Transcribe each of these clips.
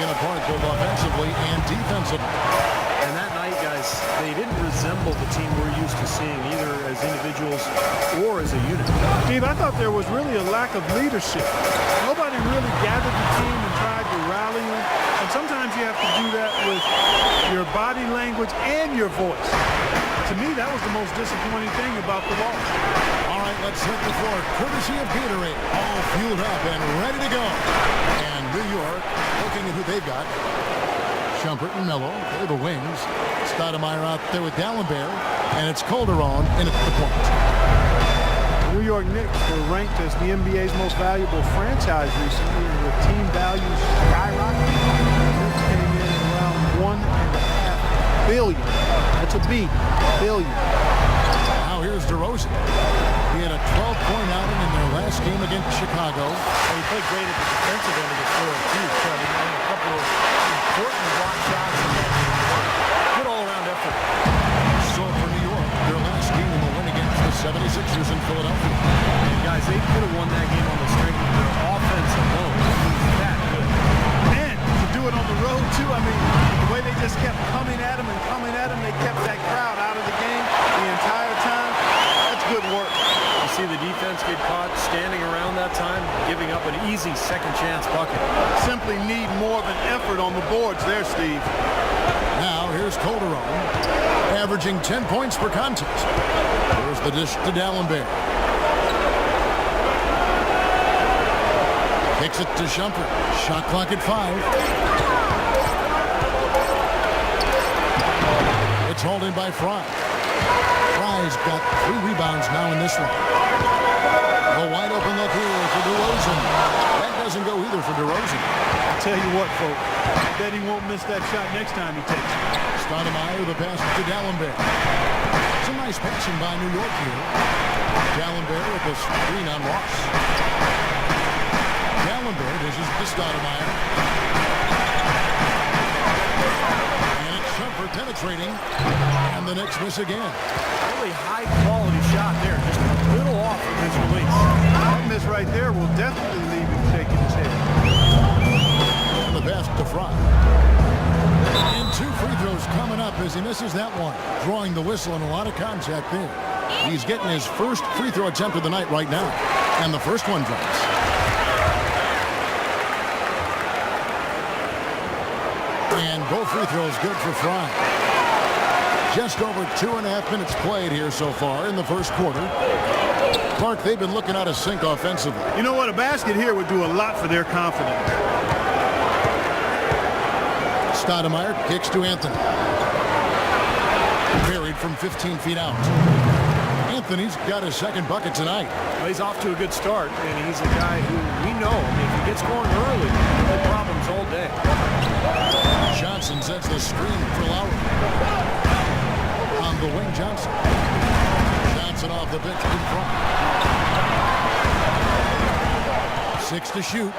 taken apart both offensively and defensively. And that night, guys, they didn't resemble the team we're used to seeing, either as individuals or as a unit. Steve, I thought there was really a lack of leadership. Nobody really gathered the team and tried to rally them. And sometimes you have to do that with your body language and your voice. To me, that was the most disappointing thing about the loss. All right, let's hit the floor. Courtesy of Gatorade. All fueled up and ready to go. And New York, looking at who they've got. Shumpert and Melo, they're the wings. Stoudemire out there with D'Alembert. And it's Calderon in at the point. The New York Knicks were ranked as the NBA's most valuable franchise recently, and the team values skyrocketed. The Knicks came in at around $1.5 billion. That's a B, billion. Now here's DeRozan. He had a 12-point outing in their last game against Chicago. And he played great at the defensive end of the floor, too. So he had a couple of important block shots and good all-around effort. So for New York, their last game in the win against the 76ers in Philadelphia. And guys, they could have won that game on the strength of their offense alone. It was that good. And to do it on the road, too, I mean, the way they just kept coming at them, they kept that crowd out of the game the entire time. That's good work. You see the defense get caught standing around that time, giving up an easy second chance bucket. Simply need more of an effort on the boards there, Steve. Now here's Calderon, averaging 10 points per contest. Here's the dish to D'Alembert. Kicks it to Shumpert. Shot clock at 5. It's hauled in by Fry. Fry's got 3 rebounds now in this one. A wide open look here for DeRozan. That doesn't go either for DeRozan. I'll tell you what, folks. I bet he won't miss that shot next time he takes it. Stoudemire, the pass to D'Alembert. Some nice passing by New York here. D'Alembert with the screen on Ross. D'Alembert dishes to Stoudemire. And it's Shumpert penetrating. And the Knicks miss again. Really high-quality shot there. Just a little off of his release. That miss right there will definitely leave him shaking his head. And the pass to Fry. And 2 free throws coming up as he misses that one. Drawing the whistle and a lot of contact there. He's getting his first free throw attempt of the night right now. And the first one drops. And both free throws good for Fry. Just over 2.5 minutes played here so far in the first quarter. Clark, they've been looking out of sync offensively. You know what? A basket here would do a lot for their confidence. Stoudemire kicks to Anthony. Buried from 15 feet out. Anthony's got his second bucket tonight. Well, he's off to a good start, and he's a guy who we know, I mean, if he gets going early, he'll have problems all day. Johnson sets the screen for Lowry. On the wing, Johnson. Johnson off the bench in front. 6 to shoot.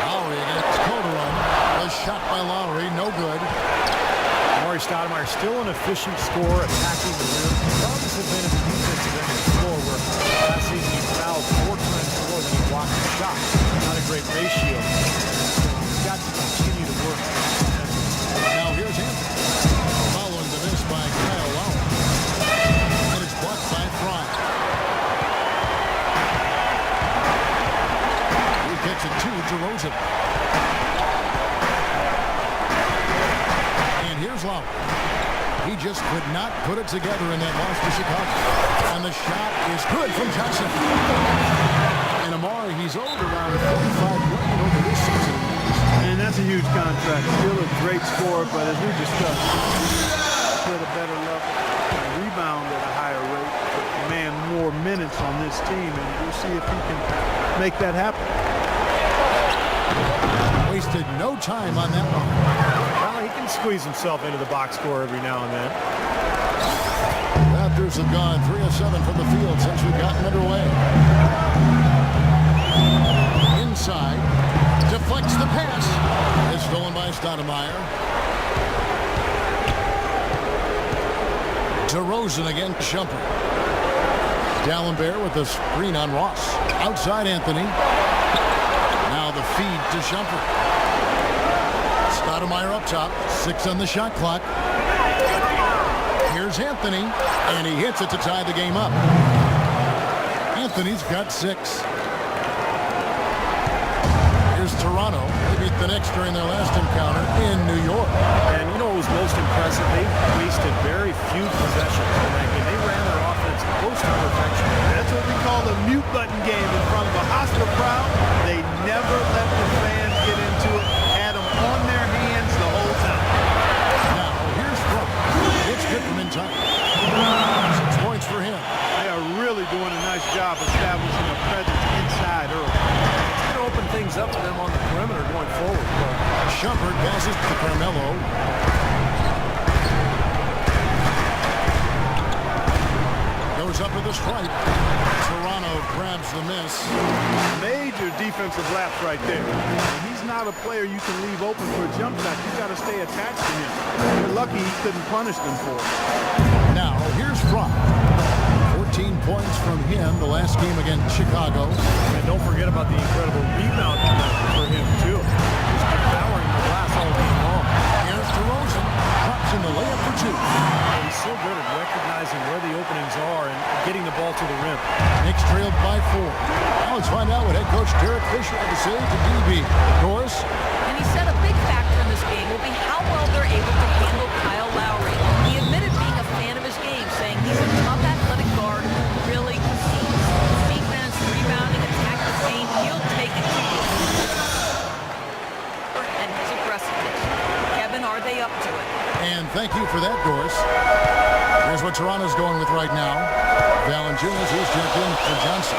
Lowry against Calderon. A shot by Lowry, no good. Amar'e Stoudemire still an efficient scorer, attacking the rim. Problems have been at the defensive end of the floor, where last season he fouled 4 times more than he blocked the shot. Not a great ratio. So he's got to continue to work. Now here's Anthony. Following the miss by Kyle Lowry. And it's blocked by Fry. He kicks it to DeRozan. And here's Lowry. He just could not put it together in that loss to Chicago. And the shot is good from Johnson. And Amar'e, he's owed around $45 million over this season. And that's a huge contract. Still a great scorer, but as we discussed, at a better level, rebound at a higher rate, demand more minutes on this team, and we'll see if he can make that happen. Wasted no time on that one. Well, he can squeeze himself into the box score every now and then. Raptors have gone 3 of 7 from the field since we've gotten underway. Inside, deflects the pass. It's stolen by Stoudemire. DeRozan against Shumpert. D'Alembert with the screen on Ross. Outside Anthony. Feed to Shumpert. Stoudemire up top. 6 on the shot clock. Here's Anthony, and he hits it to tie the game up. Anthony's got 6. Here's Toronto. They beat the Knicks during their last encounter in New York. And you know what was most impressive? They wasted very few possessions in that game. They ran their offense close to perfection. That's what we call the mute button game in front of a hostile crowd. They never let the fans get into it. Had them on their hands the whole time. Now, here's Brook. It's good from inside. 6 points for him. They are really doing a nice job establishing a presence inside early. It's going to open things up for them on the perimeter going forward. Shumpert passes to Carmelo. Goes up with the stripe. Toronto grabs the miss. Major defensive lapse right there. And he's not a player you can leave open for a jump shot. You got to stay attached to him. You're lucky he couldn't punish them for it. Now, here's Fromm. 14 points from him the last game against Chicago. And don't forget about the incredible rebound for him, too. He's devouring the glass all game long. Here's DeRozan. Drops in the layup for 2. He's so good at recognizing where the openings are and getting the ball to the rim. Knicks trailed by 4. Now let's find out what head coach Derek Fisher had to say to DB. Doris? And he said a big factor in this game will be how well they're able to handle Kyle Lowry. He admitted being a fan of his game, saying he's a tough athletic guard who really competes. Defense, rebounding, attack the paint, he'll take it to you. And his aggressiveness. Kevin, are they up to it? And thank you for that, Doris. Here's what Toronto's going with right now. Valanciunas is checked in for Johnson.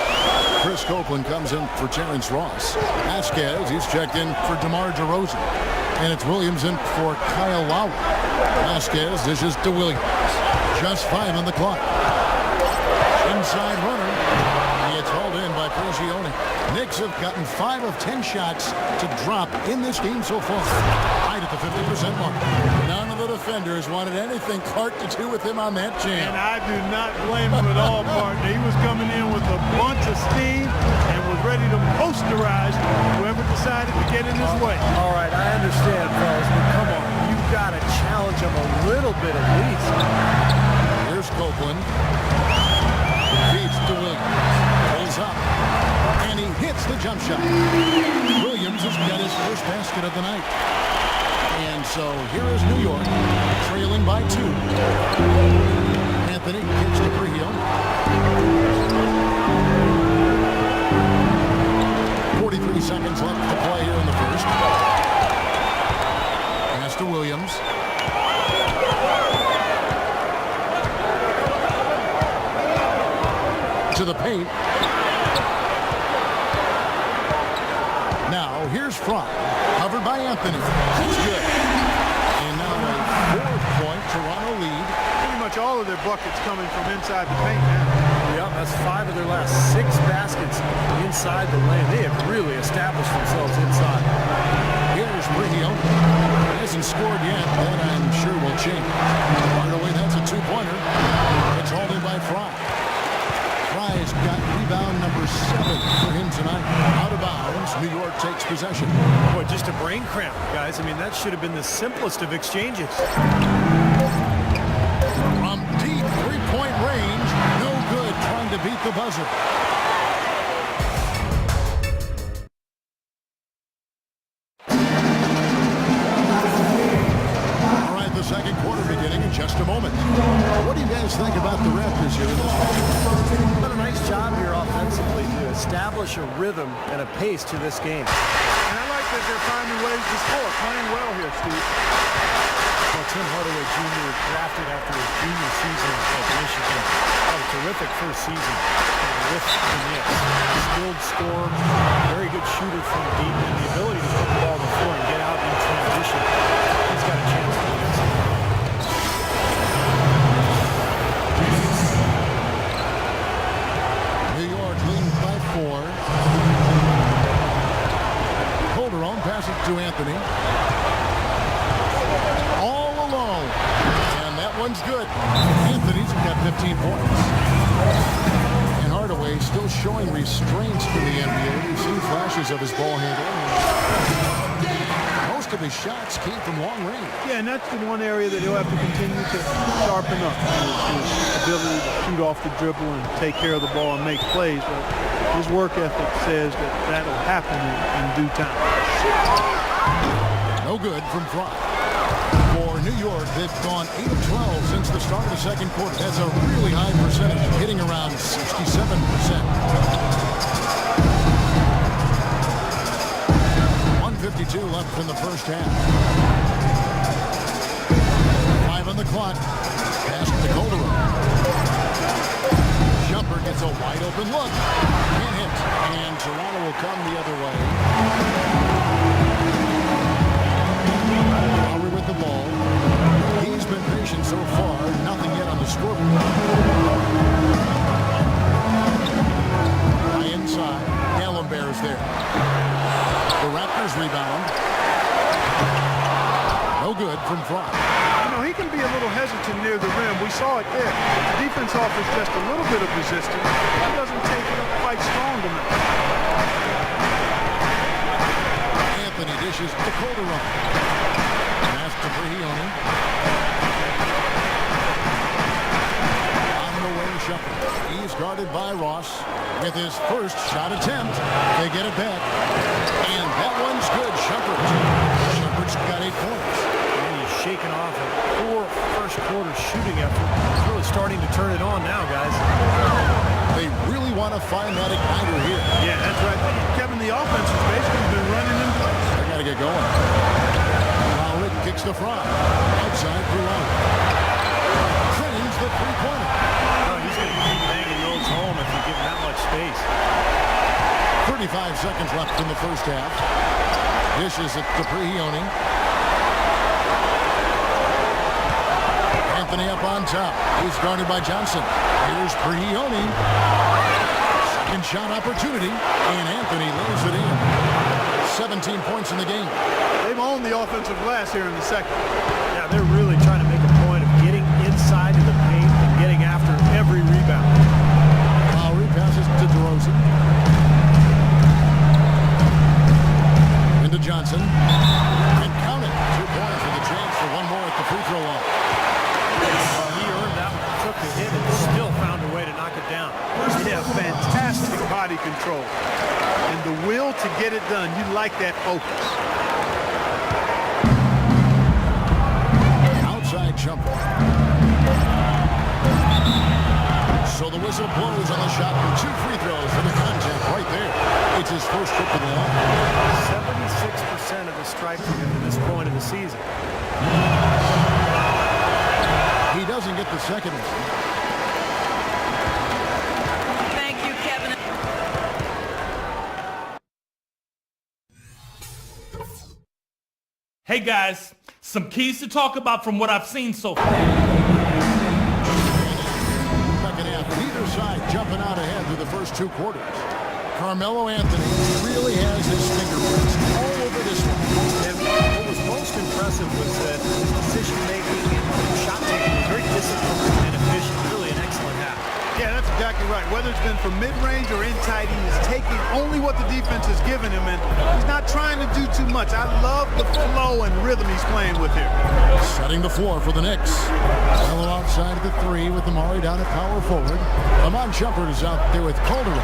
Chris Copeland comes in for Terrence Ross. Vasquez, he's checked in for DeMar DeRozan. And it's Williams in for Kyle Lowry. Vasquez dishes to Williams. Just 5 on the clock. Inside runner. It's hauled in by Prigioni. Knicks have gotten 5 of 10 shots to drop in this game so far. Right at the 50% mark. None of the defenders wanted anything Clark to do with him on that jam. And I do not blame him at all, partner. He was coming in with a bunch of steam and was ready to posterize whoever decided to get in his way. All right, I understand, fellas, but come on. You've got to challenge him a little bit at least. Here's Copeland. Feeds to Williams. Pulls up. And he hits the jump shot. Williams has got his first basket of the night. And so here is New York, trailing by 2. Anthony kicks to Berhiel. 43 seconds left to play here in the first. Pass to Williams. To the paint. Now, here's Fromm. Covered by Anthony. That's good. And now a 4-point Toronto lead. Pretty much all of their buckets coming from inside the paint now. Yeah, that's 5 of their last 6 baskets inside the lane. They have really established themselves inside. Here's Berhiel. Hasn't scored yet. That I'm sure will change. Right away, that's a 2-pointer. It's hauled in by Fry. Fry's got rebound number 7 for him tonight. Out of bounds. New York takes possession. Boy, just a brain cramp, guys. I mean, that should have been the simplest of exchanges. From deep 3-point range, no good, trying to beat the buzzer. All right, the second quarter beginning in just a moment. What do you guys think about the Raptors here in this match? Done a nice job here offensively to establish a rhythm and a pace to this game. And I like that they're finding ways to score. Playing well here, Steve. Well, Tim Hardaway Jr. drafted after his junior season at Michigan. Had a terrific first season with the Knicks. Skilled scorer, very good shooter from deep, and the ability to put the ball on the floor and get out in transition. He's got a chance to win this. New York leading by 4. Calderon passes to Anthony. All alone. And that one's good. Anthony's got 15 points. And Hardaway the way, still showing restraints in the NBA. We've seen flashes of his ball handling. Most of his shots came from long range. Yeah, and that's the one area that he'll have to continue to sharpen up, his ability to shoot off the dribble and take care of the ball and make plays. But his work ethic says that that'll happen in due time. No good from Fry. For New York, they've gone 8 of 12 since the start of the second quarter. That's a really high percentage, hitting around 67%. 1:52 left in the first half. 5 on the clock. Pass to Calderon. Jumper gets a wide open look. Can't hit. And Toronto will come the other way. Lowry with the ball. He's been patient so far. Nothing yet on the scoreboard. High inside. Gallenberg's there. The Raptors rebound. No good from Fry. You know, he can be a little hesitant near the rim. We saw it there. The defense offers just a little bit of resistance. He doesn't take it up quite strong enough. Anthony dishes to Calderon. Pass to Brihione. On the wing, Shumpert. He's guarded by Ross. With his first shot attempt, they get it back. And that one's good. Shumpert's got 8 points. And he's shaking off a poor first-quarter shooting effort. He's really starting to turn it on now, guys. They really want to find that igniter here. Yeah, that's right. Kevin, the offense has basically been running in place. They got to get going. Lowry kicks the Fry. Outside for Lowry. Trains the three-pointer. Oh, he's going to keep banging those home if you give him that much space. 35 seconds left in the first half. Dishes it to Brihione. Anthony up on top. He's guarded by Johnson. Here's Brihione. Second shot opportunity. And Anthony lays it in. 17 points in the game. They've owned the offensive glass here in the second. Yeah, they're really trying to make a point of getting inside of the paint and getting after every rebound. Lowry passes to DeRozan. Into Johnson. And count it. 2 points with a chance for one more at the free throw line. Well, he earned that one. Took the hit and still found a way to knock it down. Yeah, fantastic body control. And the will to get it done. You like that focus. Outside jumper. So the whistle blows on the shot and 2 free throws for the contact right there. It's his first trip to the line. 76% of the strike for him to this point of the season. He doesn't get the second one. Thank you, Kevin. Hey guys, some keys to talk about from what I've seen so far. Second half, neither side jumping out ahead through the first 2 quarters. Carmelo Anthony really has his fingerprints all over this one. And what was most impressive was that his decision-making and shot taking was very disciplined and efficient. Really an excellent half. Yeah, that's exactly right. Whether it's been from mid-range or inside, he is taking only what the defense has given him, and he's not trying to do too much. I love the flow and rhythm he's playing with here. Setting the floor for the Knicks. Melo outside of the 3 with Amari down at power forward. Amon Shumpert is out there with Calderon.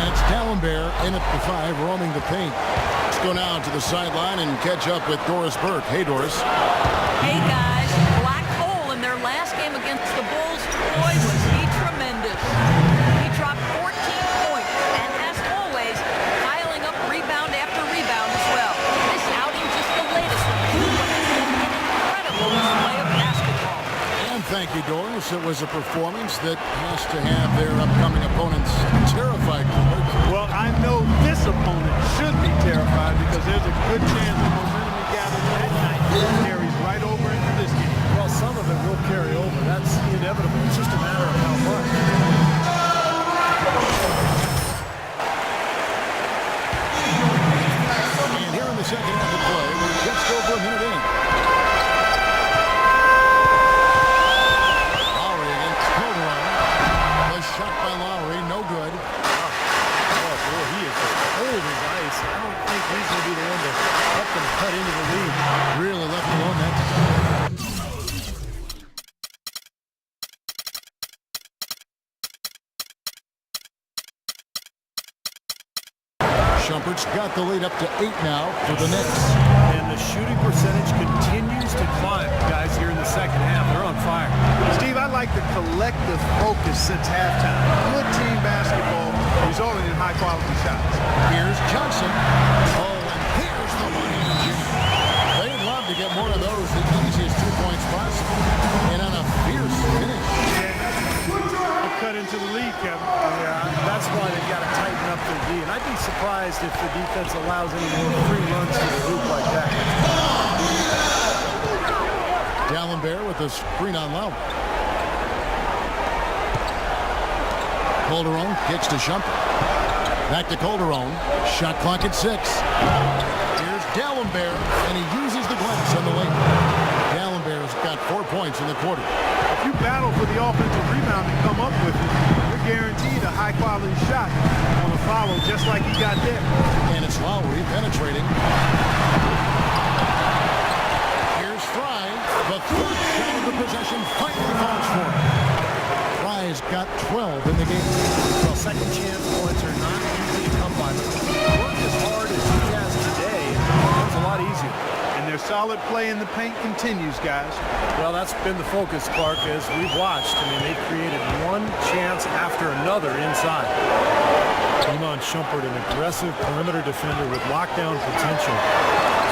And it's Gallenberg in at the 5, roaming the paint. Let's go now to the sideline and catch up with Doris Burke. Hey, Doris. Hey, guys. Black hole in their last game against the Bulls. Boy, was he tremendous. He dropped 14 points. And as always, piling up rebound after rebound as well. This outing just the latest one. An incredible display of basketball. And thank you, Doris. It was a performance that has to have their upcoming opponents terrified. Well, I know this opponent should be terrified because there's a good chance the momentum he gathered that night carries right over into this game. Well, some of it will carry over. That's inevitable. It's just a matter of how much. And here in the second half of play, we're just over a minute in. Lowry against Calderon. The shot by Lowry, no good. them cut into the lead. Really left alone that time. Shumpert's got the lead up to 8 now for the Knicks. And the shooting percentage continues to climb, guys, here in the second half. They're on fire. Steve, I like the collective focus since halftime. Good team basketball resulting in high-quality shots. Here's Johnson. Oh, and here's the one-handed jam. They'd love to get more of those, the easiest 2 points possible. And on a fierce finish. Cut into the lead, Kevin. Yeah, that's why they've got to tighten up their D. And I'd be surprised if the defense allows any more free runs to the hoop like that. Dallenberg with the screen on Lowry. Calderon kicks to Shumpert. Back to Calderon. Shot clock at 6. Here's Dallenberg, and he uses the glass on the lane. Dallenberg's got 4 points in the quarter. If you battle for the offensive rebound and come up with it, you're guaranteed a high-quality shot on a follow just like he got there. And it's Lowry penetrating. Here's Fry. The third shot of the possession finally falls for him. Fry's got 12 in the game. Well, second chance points are not easy to come by. Work as hard as he has today, it's a lot easier. And their solid play in the paint continues, guys. Well, that's been the focus, Clark, as we've watched. I mean, they've created one chance after another inside. Iman Shumpert, an aggressive perimeter defender with lockdown potential.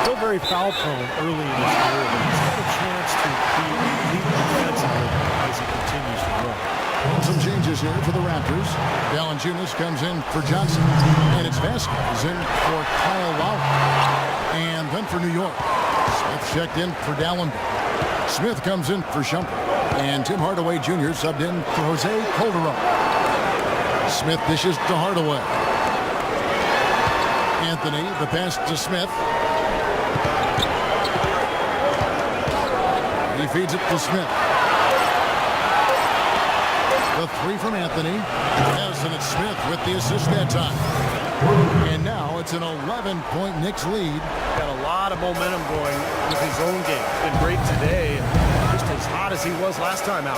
Still very foul-prone early in his career, but he's got a chance to be elite defensively as he continues to grow. Some changes here for the Raptors. Valanciunas comes in for Johnson, and it's Vasquez in for Kyle Lowry. And then for New York, Smith checked in for Dallenberg. Smith comes in for Shumpert. And Tim Hardaway Jr. subbed in for Jose Calderon. Smith dishes to Hardaway. Anthony, the pass to Smith. He feeds it to Smith. The three from Anthony. And it's Smith with the assist that time. And now it's an 11-point Knicks lead. Got a lot of momentum going with his own game. Been great today, just as hot as he was last time out.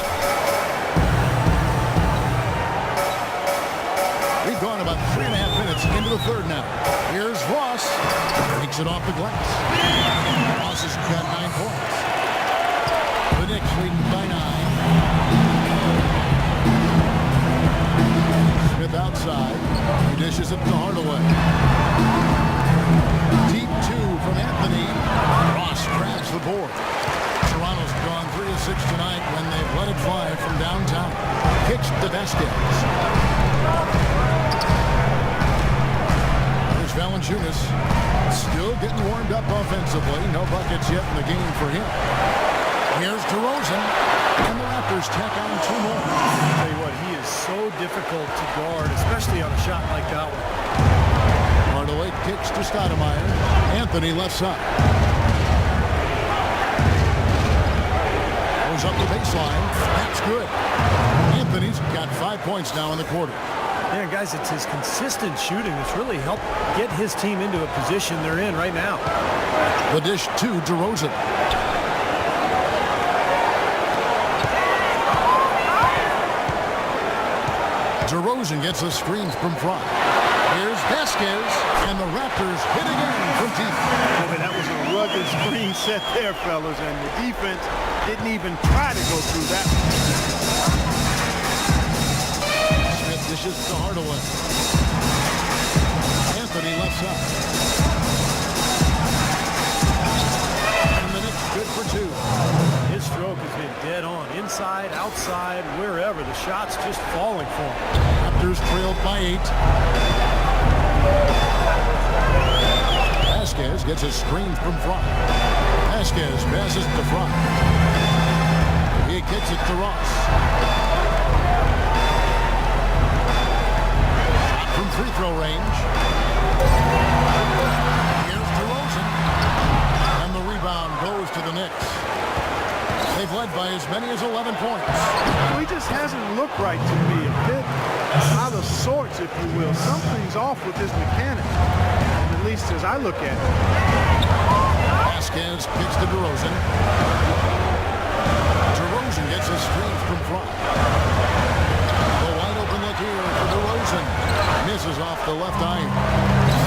We've gone about 3.5 minutes into the third now. Here's Ross. Takes it off the glass. Ross has got 9 points. The Knicks leading by 9. Smith outside. He dishes it to Hardaway. Deep 2 from Anthony. Ross grabs the board. Toronto's gone 3 of 6 tonight when they've let it fly from downtown. Kicks to Vasquez. There's Valanciunas. Still getting warmed up offensively. No buckets yet in the game for him. Here's DeRozan. And the Raptors tack on 2 more. I'll tell you what, he is so difficult to guard, especially on a shot like that one. Hardaway kicks to Stoudemire. Anthony left side. Goes up the baseline. That's good. Anthony's got 5 points now in the quarter. Yeah, guys, it's his consistent shooting that's really helped get his team into a position they're in right now. The dish to DeRozan. DeRozan gets a screen from front. Here's Vasquez, and the Raptors hit again from deep. Boy, that was a rugged screen set there, fellas, and the defense didn't even try to go through that. Smith dishes to Hardaway. Anthony left side. And the Knicks good for 2. His stroke has been dead on. Inside, outside, wherever. The shot's just falling for him. Raptors trailed by 8. Vasquez gets a screen from front. Vasquez passes to front. He kicks it to Ross. Shot from free throw range. Here's DeRozan. And the rebound goes to the Knicks. They've led by as many as 11 points. Well, he just hasn't looked right to me. A bit out of sorts, if you will. Something's off with his mechanics, at least as I look at it. Vasquez kicks to DeRozan. DeRozan gets a screen from Frye. The wide open look here for DeRozan. Misses off the left iron.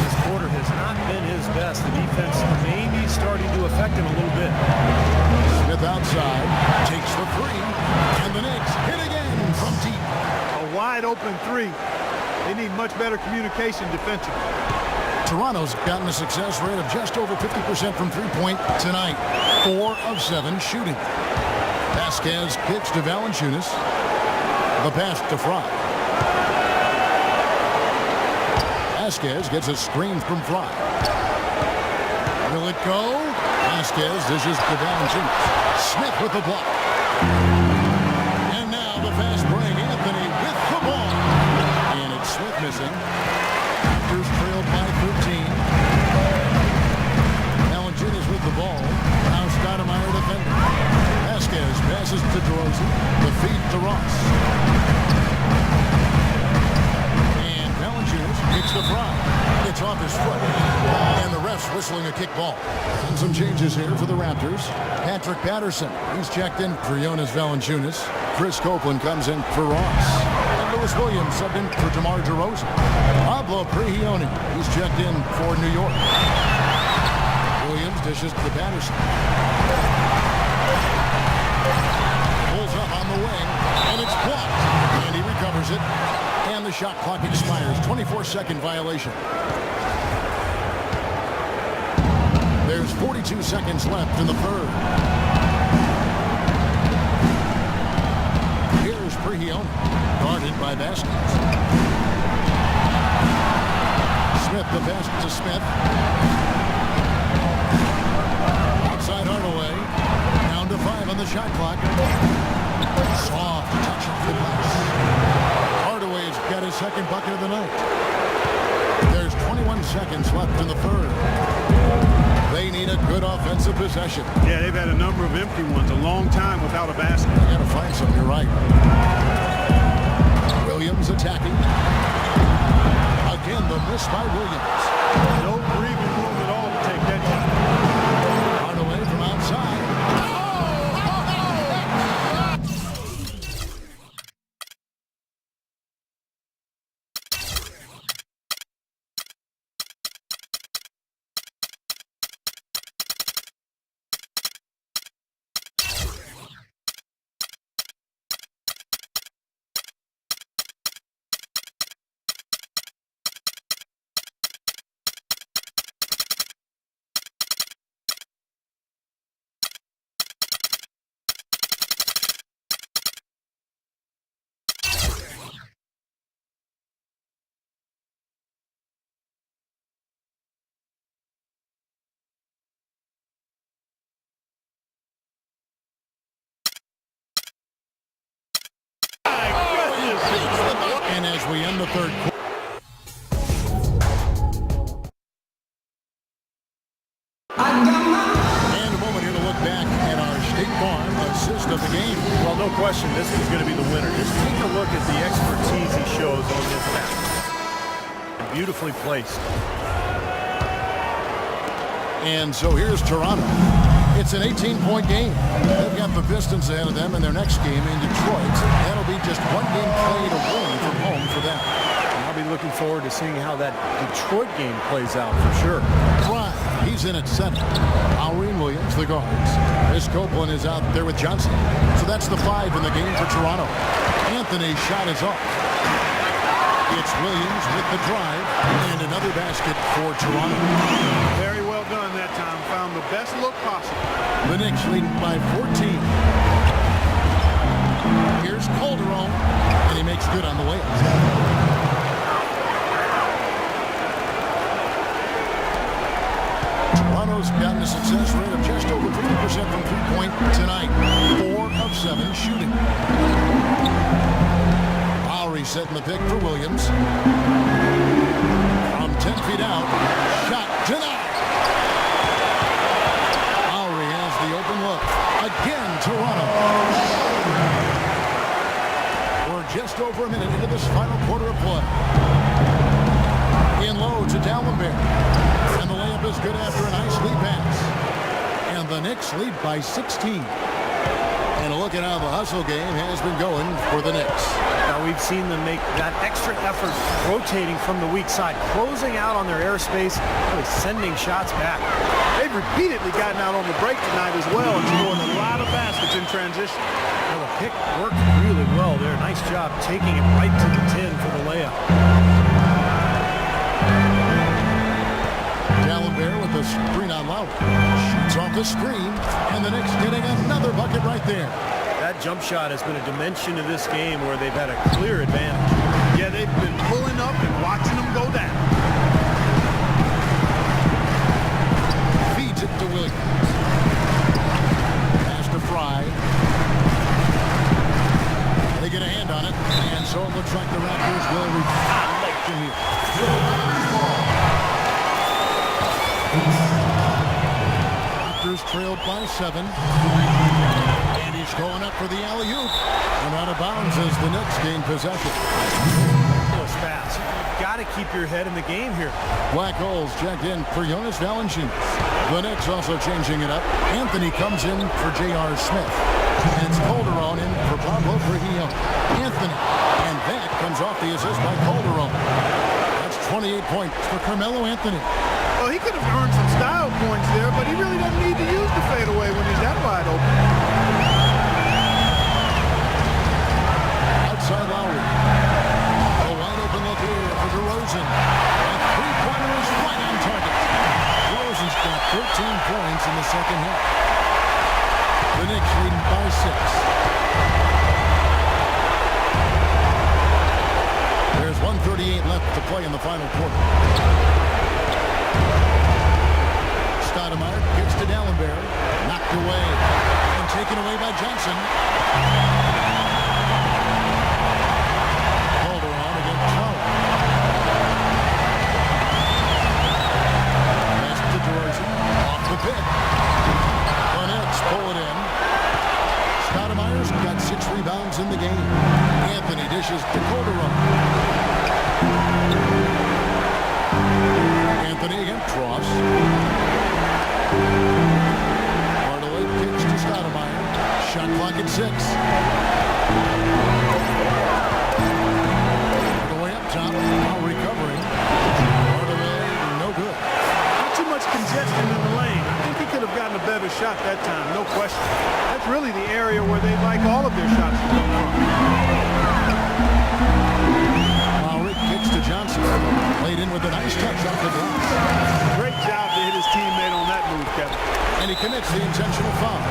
This quarter has not been his best. The defense may be starting to affect him a little bit. Smith outside, takes the three, and the Knicks hit again from deep. A wide open three. They need much better communication defensively. Toronto's gotten a success rate of just over 50% from three-point tonight. 4 of 7 shooting. Vasquez kicks to Valanciunas. The pass to Frye. Vasquez gets a screen from Frye. Will it go? Vasquez dishes to Valanciunas. Smith with the block. And now the fast break. Anthony with the ball. And it's Smith missing. Raptors trailed by 13. Valanciunas with the ball. Now Stoudemire defending. Vasquez passes to DeRozan. The feed to Ross. And Valanciunas kicks to Frye. It's off his foot. And the ref's whistling a kick ball. And some changes here for the Raptors. Patrick Patterson, he's checked in for Jonas Valanciunas. Chris Copeland comes in for Ross. And Lewis Williams subbed in for DeMar DeRozan. Pablo Prigioni, he's checked in for New York. Williams dishes to Patterson. Pulls up on the wing, and it's blocked. And he recovers it. And the shot clock expires. 24-second violation. There's 42 seconds left in the third. Here's Prigioni, guarded by Vasquez. Smith, the pass to Smith. Outside Hardaway. Down to 5 on the shot clock. Soft touch off the glass. Hardaway's got his second bucket of the night. There's 21 seconds left in the third. They need a good offensive possession. Yeah, they've had a number of empty ones, a long time without a basket. You got to find some, you're right. Williams attacking. Again, the miss by Williams. No breathing room at all to take that shot. Hardaway from outside. And as we end the third quarter. And a moment here to look back at our State Farm assist of the game. Well, no question, this is going to be the winner. Just take a look at the expertise he shows on this match. Beautifully placed. And so here's Toronto. It's an 18-point game. They've got the Pistons ahead of them in their next game in Detroit. That'll be just one game played away from home for them. I'll be looking forward to seeing how that Detroit game plays out for sure. Frye, he's in at center. Lowry and Williams, the guards. Chris Copeland is out there with Johnson. So that's the 5 in the game for Toronto. Anthony's shot is off. It's Williams with the drive and another basket for Toronto. Very well done that time. Found the best look possible. The Knicks leading by 14. Here's Calderon, and he makes good on the way. Toronto's gotten a success rate of just over 50% from three-point tonight. 4 of 7 shooting. Lowry setting the pick for Williams. From 10 feet out, shot denied. Lowry has the open look. Again, Toronto. We're just over a minute into this final quarter of play. In low to Dallenberg. And the layup is good after a nice lead pass. Knicks lead by 16. And a look at how the hustle game has been going for the Knicks. Now we've seen them make that extra effort rotating from the weak side, closing out on their airspace, really sending shots back. They've repeatedly gotten out on the break tonight as well and scored a lot of baskets in transition. Well, the pick worked really well there. Nice job taking it right to the 10 for the layup. Dallenberg with the screen on Lowry. Shoots off the screen, and the Knicks getting another bucket right there. That jump shot has been a dimension of this game where they've had a clear advantage. Yeah, they've been pulling up and watching them go down. Feeds it to Williams. Pass to Fry. They get a hand on it, and so it looks like the Raptors will late to here. Raptors trailed by 7. And he's going up for the alley-oop. And out of bounds as the Knicks gain possession. That was fast. You've got to keep your head in the game here. Black holes checked in for Jonas Valanciunas. The Knicks also changing it up. Anthony comes in for J.R. Smith. And it's Calderon in for Pablo Berrios. Anthony. And that comes off the assist by Calderon. That's 28 points for Carmelo Anthony. Well, he could have earned some style points there, but he really doesn't need to use the fadeaway when he's that wide open. Outside Lowry. A wide open look here for DeRozan. And three-pointer is right on target. DeRozan's got 13 points in the second half. The Knicks leading by 6. There's 1:38 left to play in the final quarter. Stoudemire gets to Dallenberg. Knocked away. And taken away by Johnson. Calderon against Trout. Pass to DeRozan. Off the pick. The Knicks pull it in. Stoudemire's got 6 rebounds in the game. Anthony dishes to Calderon. Anthony against Ross. Hardaway kicks to Stoudemire. Shot clock at 6. Hardaway up top. Now recovering. Hardaway no good. Not too much congestion in the lane. I think he could have gotten a better shot that time, no question. That's really the area where they like all of their shots to come from. Lowry kicks to Johnson. Laid in with a nice touch off the glass. Great job to hit his teammate on that move, Kevin. And he commits the intentional foul.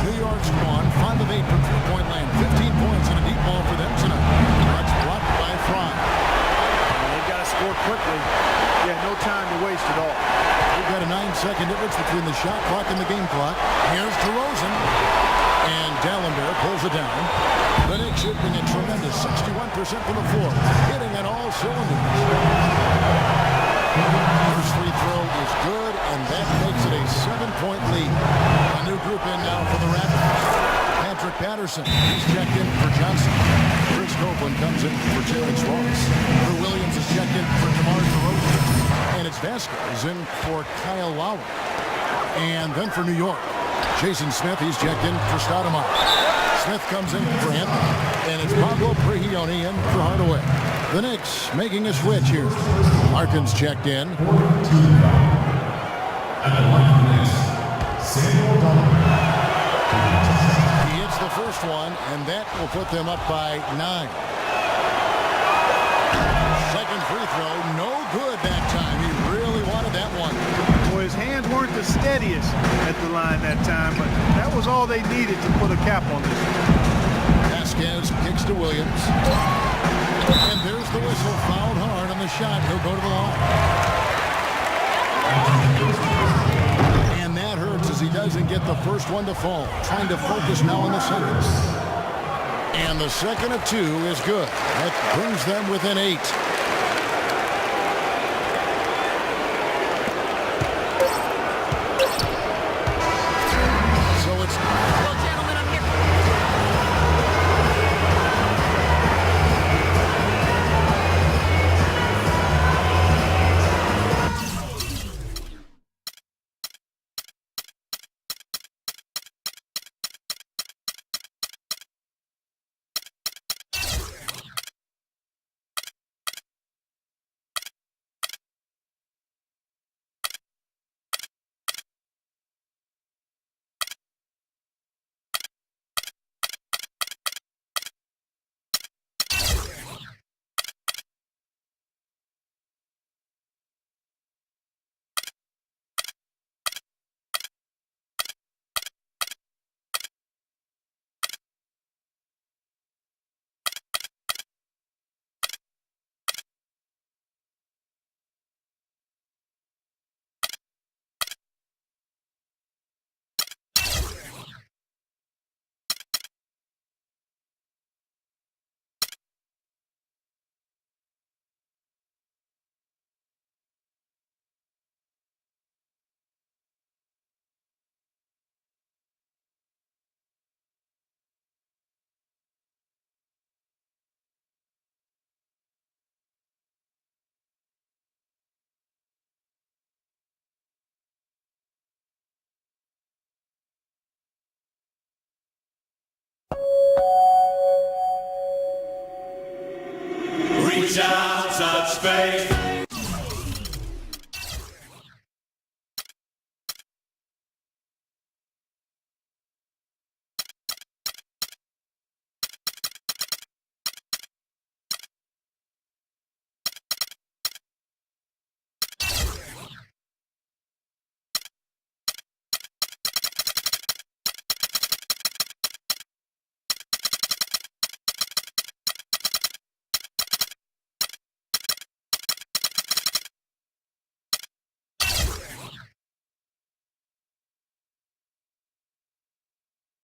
New York's won 5 of 8 from three-point land. 15 points and a deep ball for them tonight. That's blocked by Fry. They've got to score quickly. Yeah, no time to waste at all. We've got a 9-second difference between the shot clock and the game clock. Here's DeRozan. And Dallenberg pulls it down. The Knicks shooting a tremendous 61% from the floor. Hitting on all cylinders. First free throw is good, and that makes it a 7-point lead. A new group in now for the Raptors. Patrick Patterson, he's checked in for Johnson. Chris Copeland comes in for Terrence Ross. Drew Williams is checked in for DeMar DeRozan. And it's Vasquez in for Kyle Lowry. And then for New York, Jason Smith, he's checked in for Stoudemire. Smith comes in for Anthony. And it's Pablo Berrios in for Hardaway. The Knicks making a switch here. Harkins checked in. He hits the first one, and that will put them up by 9. Second free throw, no good that time. He really wanted that one. Boy, his hands weren't the steadiest at the line that time, but that was all they needed to put a cap on this. Vasquez kicks to Williams. And there's the whistle, fouled hard on the shot. He'll go to the line. And that hurts as he doesn't get the first one to fall. Trying to focus now on the second. And the second of 2 is good. That brings them within 8. So it's... Well, gentlemen, I'm here. face.